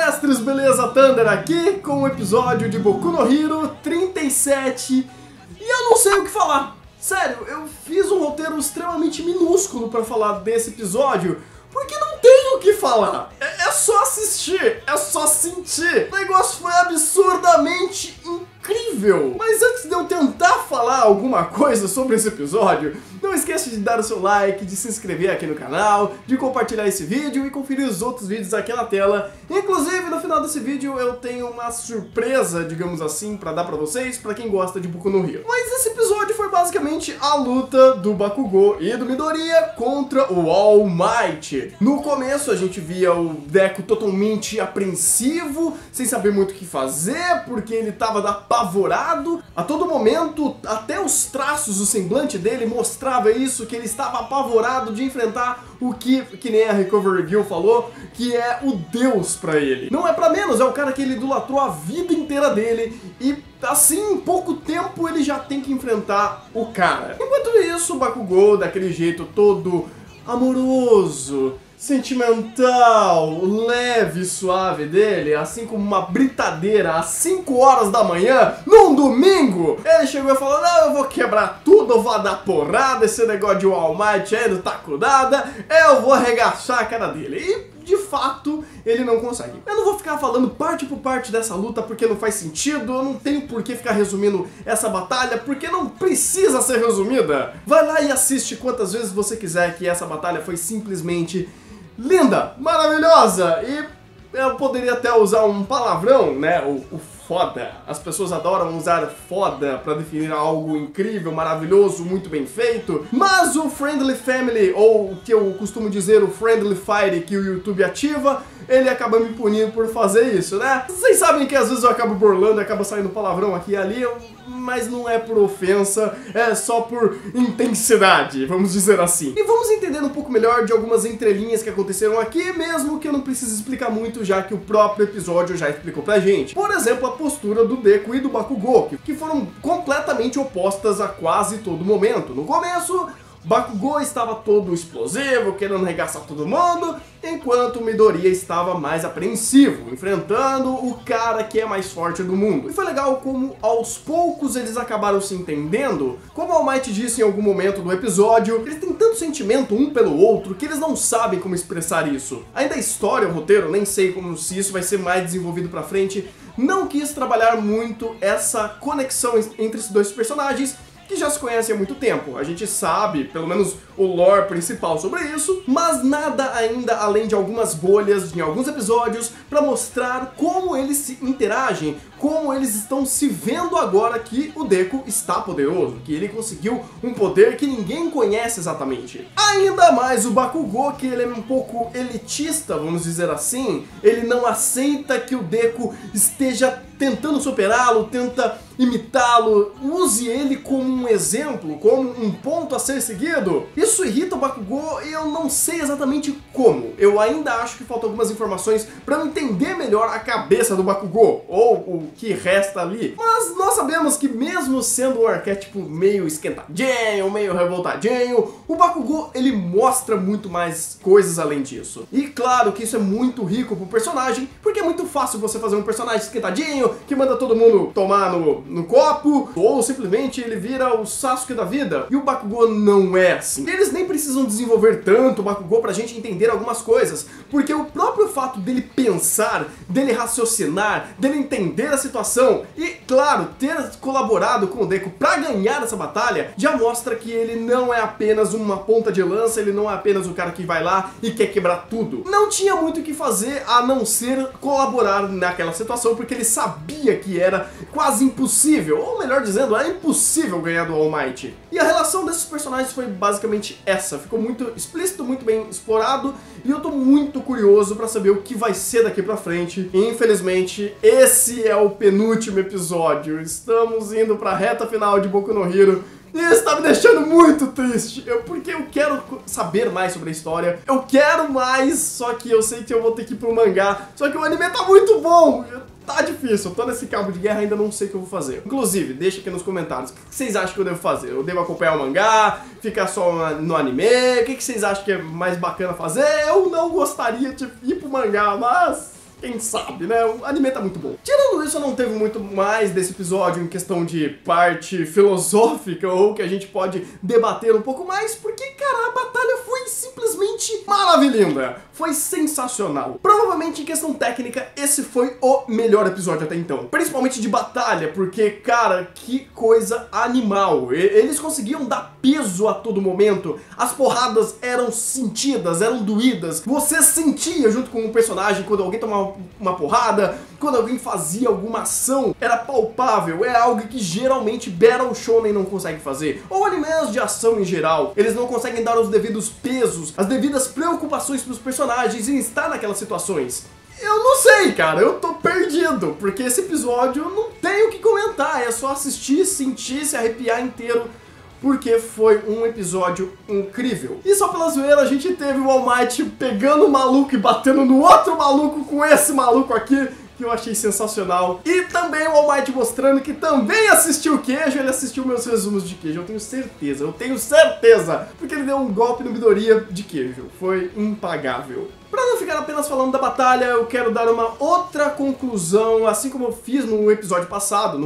mestres, beleza? Thunder aqui com o episódio de Boku no Hero 37 e eu não sei o que falar. Sério, eu fiz um roteiro extremamente minúsculo pra falar desse episódio porque não tenho o que falar. É só assistir, é só sentir. O negócio foi absurdamente incrível. Mas antes de eu tentar falar alguma coisa sobre esse episódio, não esqueça de dar o seu like, de se inscrever aqui no canal, de compartilhar esse vídeo e conferir os outros vídeos aqui na tela. Inclusive, no final desse vídeo eu tenho uma surpresa, digamos assim, pra dar pra vocês, pra quem gosta de Boku no Hero. Mas esse episódio foi basicamente a luta do Bakugou e do Midoriya contra o All Might. No começo a gente via o Deku totalmente apreensivo, sem saber muito o que fazer, porque ele tava apavorado. A todo momento, até os traços do semblante dele mostrava isso, que ele estava apavorado de enfrentar o que nem a Recovery Girl falou, que é o Deus pra ele. Não é pra menos, é o cara que ele idolatrou a vida inteira dele e assim, em pouco tempo ele já tem que enfrentar o cara. Enquanto isso, o Bakugou, daquele jeito todo amoroso, sentimental, leve e suave dele, assim como uma britadeira às 5 horas da manhã, num domingo, ele chegou e falou: não, eu vou quebrar tudo, eu vou dar porrada, esse negócio de All Might aí não tá com nada, eu vou arregaçar a cara dele. E de fato, ele não consegue. Eu não vou ficar falando parte por parte dessa luta porque não faz sentido, eu não tenho por que ficar resumindo essa batalha porque não precisa ser resumida. Vai lá e assiste quantas vezes você quiser, que essa batalha foi simplesmente linda, maravilhosa, e eu poderia até usar um palavrão, né, o foda. As pessoas adoram usar foda pra definir algo incrível, maravilhoso, muito bem feito, mas o Friendly Family, ou o que eu costumo dizer, o Friendly Fire que o YouTube ativa, ele acaba me punindo por fazer isso, né? Vocês sabem que às vezes eu acabo burlando, acaba saindo palavrão aqui e ali, mas não é por ofensa, é só por intensidade, vamos dizer assim. E vamos entender um pouco melhor de algumas entrelinhas que aconteceram aqui, mesmo que eu não precise explicar muito, já que o próprio episódio já explicou pra gente. Por exemplo, a postura do Deku e do Bakugou, que foram completamente opostas a quase todo momento. No começo, Bakugou estava todo explosivo, querendo arregaçar todo mundo, enquanto o Midoriya estava mais apreensivo, enfrentando o cara que é mais forte do mundo. E foi legal como aos poucos eles acabaram se entendendo. Como All Might disse em algum momento do episódio, eles têm tanto sentimento um pelo outro que eles não sabem como expressar isso. Ainda a história, o roteiro, nem sei como se isso vai ser mais desenvolvido pra frente, não quis trabalhar muito essa conexão entre esses dois personagens, que já se conhecem há muito tempo. A gente sabe, pelo menos o lore principal sobre isso, mas nada ainda além de algumas bolhas em alguns episódios para mostrar como eles se interagem, como eles estão se vendo agora que o Deku está poderoso, que ele conseguiu um poder que ninguém conhece exatamente. Ainda mais o Bakugou, que ele é um pouco elitista, vamos dizer assim, ele não aceita que o Deku esteja tentando superá-lo, tenta imitá-lo, use ele como um exemplo, como um ponto a ser seguido. Isso irrita o Bakugou e eu não sei exatamente como. Eu ainda acho que faltam algumas informações para eu entender melhor a cabeça do Bakugou, ou o que resta ali. Mas nós sabemos que mesmo sendo um arquétipo meio esquentadinho, meio revoltadinho, o Bakugou ele mostra muito mais coisas além disso. E claro que isso é muito rico pro personagem, porque é muito fácil você fazer um personagem esquentadinho, que manda todo mundo tomar no copo, ou simplesmente ele vira o Sasuke da vida. E o Bakugou não é assim. Eles nem precisam desenvolver tanto o Bakugou pra gente entender algumas coisas, porque o próprio fato dele pensar, dele raciocinar, dele entender a situação e, claro, ter colaborado com o Deku pra ganhar essa batalha, já mostra que ele não é apenas uma ponta de lança, ele não é apenas o cara que vai lá e quer quebrar tudo. Não tinha muito o que fazer a não ser colaborar naquela situação, porque ele sabia que era quase impossível, ou melhor dizendo, era impossível ganhar do All Might. E a relação desses personagens foi basicamente essa, ficou muito explícito, muito bem explorado, e eu tô muito curioso pra saber o que vai ser daqui pra frente. E, infelizmente, esse é o penúltimo episódio, estamos indo pra reta final de Boku no Hero, e isso tá me deixando muito triste, porque eu quero saber mais sobre a história, eu quero mais, só que eu sei que eu vou ter que ir pro mangá, só que o anime tá muito bom, tá difícil, eu tô nesse cabo de guerra, ainda não sei o que eu vou fazer. Inclusive, deixa aqui nos comentários, o que vocês acham que eu devo fazer? Eu devo acompanhar o mangá, ficar só no anime, o que vocês acham que é mais bacana fazer? Eu não gostaria de ir pro mangá, mas quem sabe, né? O anime tá muito bom. Tirando isso, não teve muito mais desse episódio em questão de parte filosófica ou que a gente pode debater um pouco mais, porque, cara, a batalha foi simplesmente maravilhosa. Foi sensacional. Provavelmente, em questão técnica, esse foi o melhor episódio até então. Principalmente de batalha, porque, cara, que coisa animal. Eles conseguiam dar peso a todo momento. As porradas eram sentidas, eram doídas. Você sentia junto com o personagem quando alguém tomava uma porrada, quando alguém fazia alguma ação. Era palpável. É algo que geralmente Battle Shonen não consegue fazer. Ou animes de ação em geral. Eles não conseguem dar os devidos pesos, as devidas preocupações para os personagens em estar naquelas situações. Eu não sei, cara, eu tô perdido, porque esse episódio não tem o que comentar, é só assistir, sentir, se arrepiar inteiro, porque foi um episódio incrível. E só pela zoeira a gente teve o All Might pegando o maluco e batendo no outro maluco com esse maluco aqui, que eu achei sensacional. E também o All Might mostrando que também assistiu queijo, ele assistiu meus resumos de queijo, eu tenho certeza, porque ele deu um golpe no Midoriya de queijo, foi impagável. Pra não ficar apenas falando da batalha, eu quero dar uma outra conclusão, assim como eu fiz no episódio passado,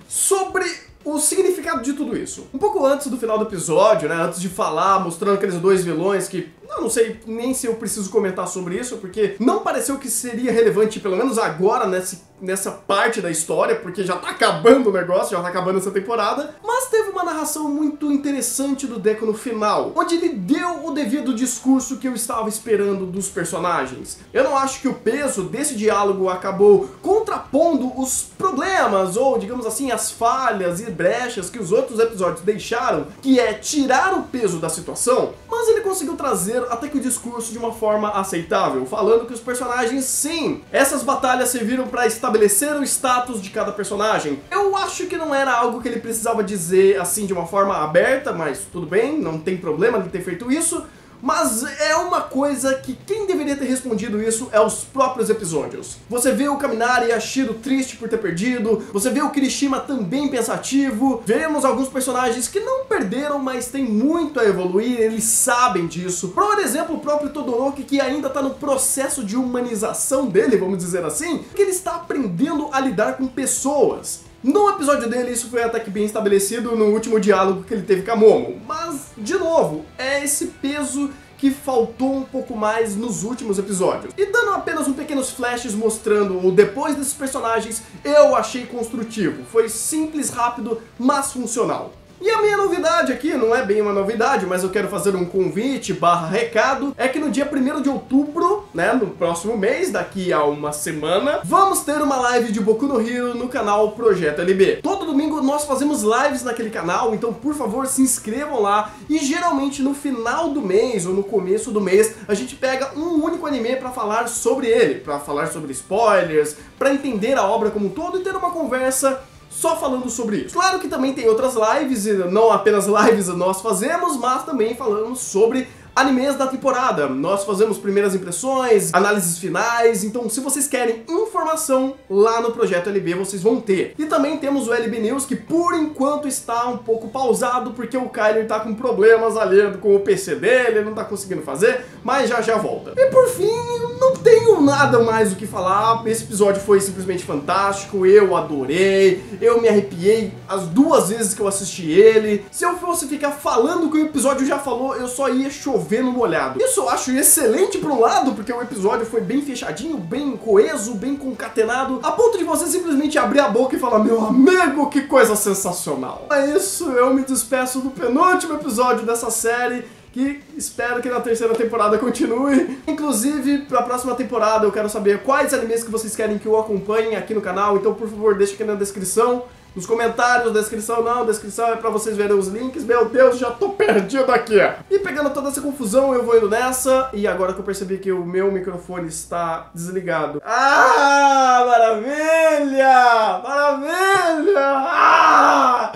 sobre o significado de tudo isso. Um pouco antes do final do episódio, né, antes de falar, mostrando aqueles dois vilões que eu não sei nem se eu preciso comentar sobre isso, porque não pareceu que seria relevante, pelo menos agora, nessa parte da história, porque já tá acabando o negócio, já tá acabando essa temporada, mas teve uma narração muito interessante do Deku no final, onde ele deu o devido discurso que eu estava esperando dos personagens. Eu não acho que o peso desse diálogo acabou contrapondo os problemas, ou digamos assim, as falhas e brechas que os outros episódios deixaram, que é tirar o peso da situação, mas ele conseguiu trazer até que o discurso de uma forma aceitável, falando que os personagens, sim, essas batalhas serviram para estabelecer o status de cada personagem. Eu acho que não era algo que ele precisava dizer assim de uma forma aberta, mas tudo bem, não tem problema ele ter feito isso. Mas é uma coisa que quem deveria ter respondido isso é os próprios episódios. Você vê o Kaminari e a Shiro triste por ter perdido, você vê o Kirishima também pensativo, vemos alguns personagens que não perderam, mas tem muito a evoluir, eles sabem disso. Por exemplo, o próprio Todoroki, que ainda está no processo de humanização dele, vamos dizer assim, que ele está aprendendo a lidar com pessoas. No episódio dele isso foi até que bem estabelecido no último diálogo que ele teve com a Momo, mas, de novo, é esse peso que faltou um pouco mais nos últimos episódios. E dando apenas pequenos flashes mostrando o depois desses personagens, eu achei construtivo. Foi simples, rápido, mas funcional. E a minha novidade aqui, não é bem uma novidade, mas eu quero fazer um convite / recado, é que no dia 1º de outubro, né, no próximo mês, daqui a uma semana, vamos ter uma live de Boku no Hero no canal Projeto LB. Todo domingo nós fazemos lives naquele canal, então por favor se inscrevam lá, e geralmente no final do mês ou no começo do mês, a gente pega um único anime pra falar sobre ele, pra falar sobre spoilers, pra entender a obra como um todo e ter uma conversa só falando sobre isso. Claro que também tem outras lives, e não apenas lives nós fazemos, mas também falamos sobre animes da temporada. Nós fazemos primeiras impressões, análises finais, então se vocês querem informação lá no Projeto LB, vocês vão ter. E também temos o LB News, que por enquanto está um pouco pausado, porque o Kyler tá com problemas ali com o PC dele, ele não tá conseguindo fazer, mas já volta. E por fim, não tenho nada mais o que falar, esse episódio foi simplesmente fantástico, eu adorei, eu me arrepiei as 2 vezes que eu assisti ele. Se eu fosse ficar falando que o episódio já falou, eu só ia chover no molhado. Isso eu acho excelente por um lado, porque o episódio foi bem fechadinho, bem coeso, bem concatenado, a ponto de você simplesmente abrir a boca e falar: meu amigo, que coisa sensacional. É isso, eu me despeço do penúltimo episódio dessa série, que espero que na 3ª temporada continue. Inclusive, pra próxima temporada eu quero saber quais animes que vocês querem que eu acompanhe aqui no canal, então por favor deixa aqui na descrição, nos comentários, descrição não, descrição é pra vocês verem os links. Meu Deus, já tô perdido aqui. E pegando toda essa confusão, eu vou indo nessa, e agora que eu percebi que o meu microfone está desligado. Ah, maravilha! Maravilha! Ah!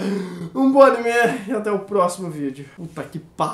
Um bom anime e até o próximo vídeo. Puta que pariu.